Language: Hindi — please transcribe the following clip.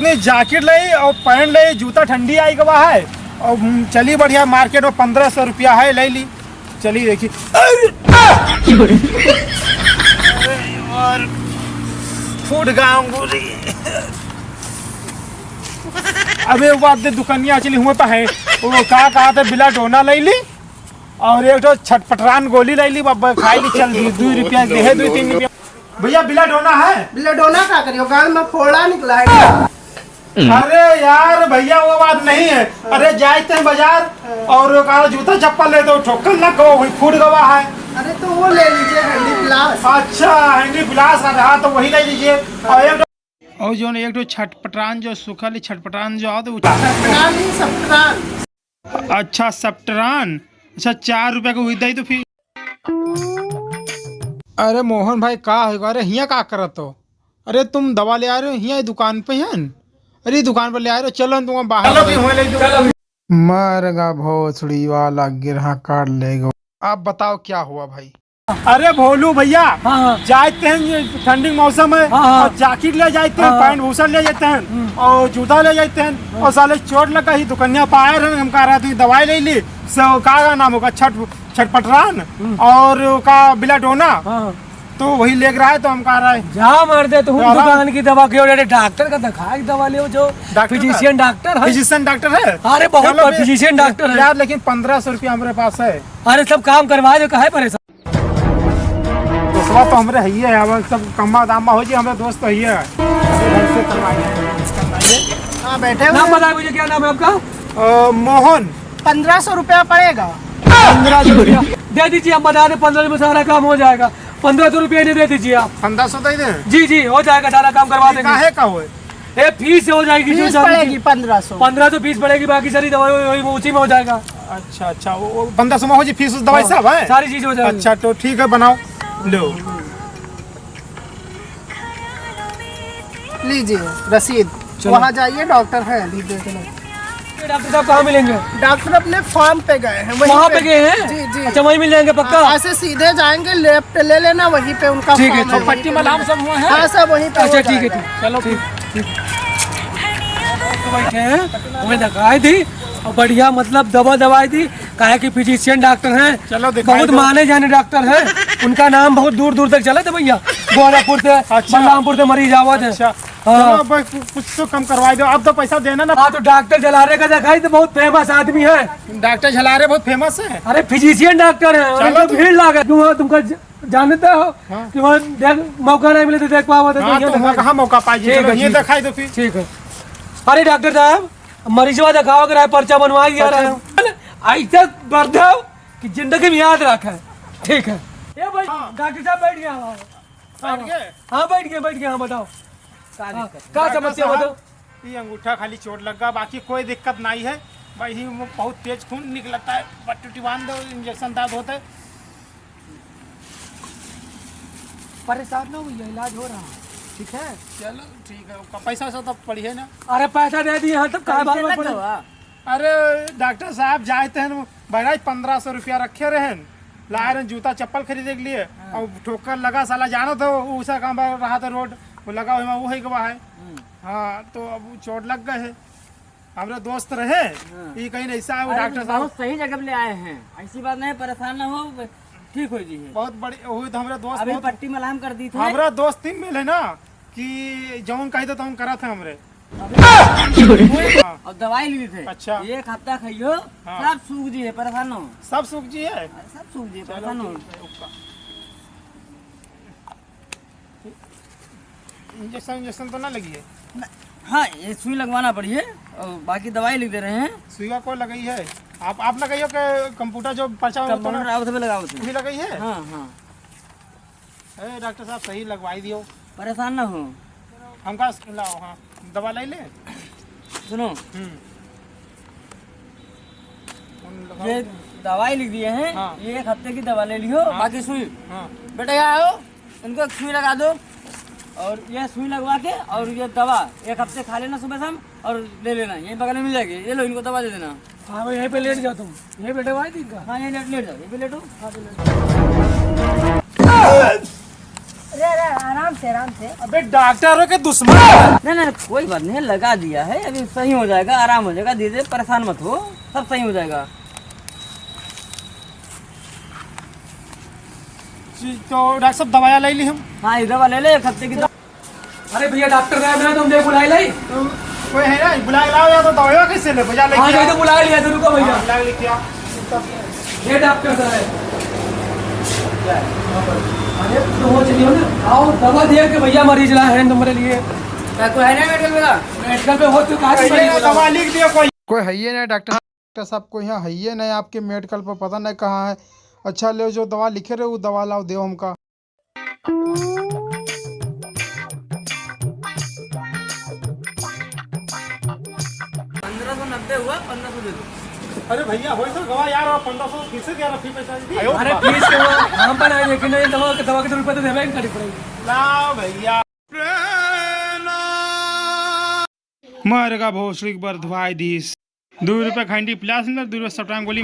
बात नहीं, जैकेट लाई और पैंट लाई, जूता ठंडी आई गवा है और चली बढ़िया मार्केट में 1500 रुपया है, ले ली। चली देखी और फूट गाऊंगी। अब एक बात दुकानिया चली हुआ तो है वो कहा था बिलाडोना ले ली और एक तो छटपटरान गोली ले ली, खाई ली। चल 2 रुपया दे, 2-3 रुपया। भैया बिलाडोना है? बिलाडोना क्या करियो, गाल में फोड़ा निकला है। अरे यार भैया वो बात नहीं है। अरे जाते हैं बाजार और कहा जूता चप्पल ले तो ठोकर लग गो, वही फूट गवा है। अरे तो वो ले लीजिए, हैंडी प्लास। अच्छा हैंडी प्लास रहा तो वही ले लीजिए। और जो एक तो छटपटान जो सुखल छटपटान जो है तो सप्टरान। अच्छा सप्टरान, अच्छा 4 रुपया का हुई दई तो फिर। अरे मोहन भाई का है? अरे हिया का करत हो? अरे तुम दवा ले आ रहे हो हिया दुकान पे हैं? अरे दुकान पर ले आ रहे हो, चलो तुम बाहर। मरगा भोसड़ी वाला गिरहा काट लेगा। आप बताओ क्या हुआ भाई? अरे भोलू भैया जाते हैं, ठंडी मौसम है और जैकेट ले जाते हैं, पैंट भूषण ले जाते हैं और जूता ले जाते हैं और साले चोट लगा ही दुकानिया पाए रहे, हम कह रहे थे दवाई ले ली। सो का नाम होगा छटपटरान और का बिलाडोना, तो वही ले रहा है। तो हम कह रहे हैं जा मार दे तुम दुकान की दवा क्यों? डॉक्टर का दिखा दवा ले, जो फिजिशियन डॉक्टर है। फिजिशियन डॉक्टर है? अरे बहुत फिजिशियन डॉक्टर है यार, लेकिन 1500 रुपया हमारे पास है। अरे सब काम करवा दो, काहे परेशान? तो हमरे है ही है, अब सब कम्मा दामा हो जी, हमारे दोस्त है ही है। हाँ बैठे हुए। नाम बताए मुझे, क्या नाम है आपका? मोहन। 1500 रुपया पड़ेगा। 1500 रुपया दे दीजिए, हम बता दें 15 में सारा काम हो जाएगा। 1500 रुपया नहीं दे दीजिए आप? 1500 दे दें? जी जी हो जाएगा, सारा काम करवा देंगे। काहे का हुए? ये फीस हो जाएगी, फीस पड़ेगी 1500। 1500 फीस पड़ेगी, बाकी सारी दवाई उसी में हो जाएगा। अच्छा अच्छा, वो 1500 में हो जी फीस दवाई सब है? सारी चीज हो जाएगी। अच्छा तो ठीक है, बनाओ लो लीजिए रसीद। वहाँ जाइए, डॉक्टर है, लीजिए। डॉक्टर साहब कहाँ मिलेंगे? डॉक्टर अपने फार्म पे गए हैं। वहाँ पे गए हैं? जी जी। अच्छा वहीं मिल जाएंगे पक्का? ऐसे सीधे जाएंगे, लेफ्ट ले लेना, वहीं पे उनका ठीक है। फार्म है। पट्टी मलाम सब हुआ है? हाँ सब वहीं पे। अच्छा ठीक है, ठीक। चलो ठीक। बैठे हैं, हमें दिखाई दी और बढ़िया मतलब दवा दवाई दी, कहा कि फिजिशियन डॉक्टर हैं। चलो बहुत माने जाने डॉक्टर हैं, उनका नाम बहुत दूर दूर तक चला था भैया। गोरखपुर से, बलरामपुर से मरीज आवत है। अच्छा हाँ, कुछ तो कम करवा दो, अब तो पैसा देना ना। हाँ तो डॉक्टर जलारे का दिखाई तो बहुत फेमस आदमी है। डॉक्टर झलारे बहुत फेमस है। अरे फिजिशियन डॉक्टर है, चलो भीड़ लागे। तुमको जानते हो कि वहाँ मौका नहीं मिले तो देख पाओ। कहाँ मौका पाइए, ये दिखाई दो फिर। ठीक है। अरे डॉक्टर साहब मरीजवा दिखाओ, अगर पर्चा बनवाई जा रहा है ऐसे बर्दाओ कि जिंदगी में याद रखे। ठीक है ये भाई डॉक्टर साहब बैठ गया। हाँ बैठ गए। हाँ बताओ क्या समस्या बताओ? ये अंगूठा खाली चोट लगा, बाकी कोई दिक्कत नहीं है भाई। ही वो बहुत तेज खून निकलता है, पट्टी बांध दो, इंजेक्शन दाद होता है। परेशान ना हुई, इलाज हो रहा है। ठीक है चलो ठीक है, पैसा वैसा तो पड़ी है ना? अरे पैसा दे दिए, तब कहा? अरे डॉक्टर साहब जाते हैं भाई 1500 रुपया रखे रहे, लाए रहे जूता चप्पल खरीदे के लिए और ठोकर लगा, साला जानो तो उसा काम रहा था रोड वो लगा हुआ वो ही गवा है। हाँ तो अब चोट लग गए है, हमारे दोस्त रहे ये कहीं ऐसा है। डॉक्टर साहब सही जगह ले आए हैं, ऐसी बात नहीं, परेशान ना हो, ठीक हो जी। बहुत बड़ी हुई तो हमारे दोस्त अभी पट्टी मलहम कर दी थी। हमारा दोस्त ही मिले ना कि जौन कही तो हम करा थे हमरे। और दवाई ली थे। अच्छा 1 हफ्ता खाइयो, सब सूख जी है, परेशान हो। सब सूख जी है? सब सूख जी, परेशान हो। इंजेक्शन तो ना लगी है? हाँ ये सुई लगवाना पड़ी है और बाकी दवाई लिख दे रहे हैं। सुई का कोई लगाई है? आप लगाइयो के कंप्यूटर जो पर्चा लगाओ भी लगाई है? हाँ हाँ। अरे डॉक्टर साहब सही लगवाई दियो, परेशान ना हो। हमका लाओ। हाँ दवा ले ले। सुनो ये दवाई लिख दिए हैं। हाँ। ये 1 हफ्ते की दवा ले लियो। हाँ। बाकी सुई हाँ बेटा यहाँ आओ, इनको एक सुई लगा दो और ये सुई लगवा के और ये दवा 1 हफ्ते खा लेना सुबह शाम और ले लेना, यहीं बगल में मिल जाएगी। ये लो इनको दवा दे देना। हाँ भाई यहीं पे लेट जाओ तुम, यहीं पे दवाई दी का। हाँ यहीं लेट जाओ, यहीं पे लेटो। अरे आराम से आराम से। अबे डॉक्टरों के दुश्मन। नहीं नहीं कोई बात नहीं, लगा दिया है, अभी सही हो जाएगा, आराम हो जाएगा, धीरे परेशान मत हो, सब सही हो जाएगा। तो डॉक्टर साहब दवाया ले ली हम। हाँ ये दवा ले ले, 1 हफ्ते की दवा। अरे भैया डॉक्टर साहब मैं तुम बुला लाई। तो कोई है ना बुला लाओ, या तो दवाया कैसे ले बजा ले। हाँ ये तो बुला लिया था, रुको भैया। बुला ले क्या ये डॉक्टर साहब अरे तो हो चलिए ना, आओ दवा दिया कि भैया मरीज ला है तुम्हारे लिए। क्या कोई है ना मेडिकल वाला? मेडिकल पे हो चुका है, दवा लिख दिया। कोई है ही नहीं डॉक्टर साहब, कोई यहाँ है ही नहीं आपके मेडिकल पर, पता नहीं कहाँ है। अच्छा ले जो दवा लिखे रहे वो दवा लाओ दे हमका। 1590 हुआ, 1500 दे दो। अरे भैया हो सर दवा यार 1500 फीस क्या रखी पैसा दी। अरे फीस के हम बनाए, लेकिन ये दवा के रुपए तो देवे नहीं पड़ेगी। लाओ भैया मरगा भोसड़ी बर धुआई दीस 2 रुपये खंडी प्लास 2 रुपये सटांग गोली।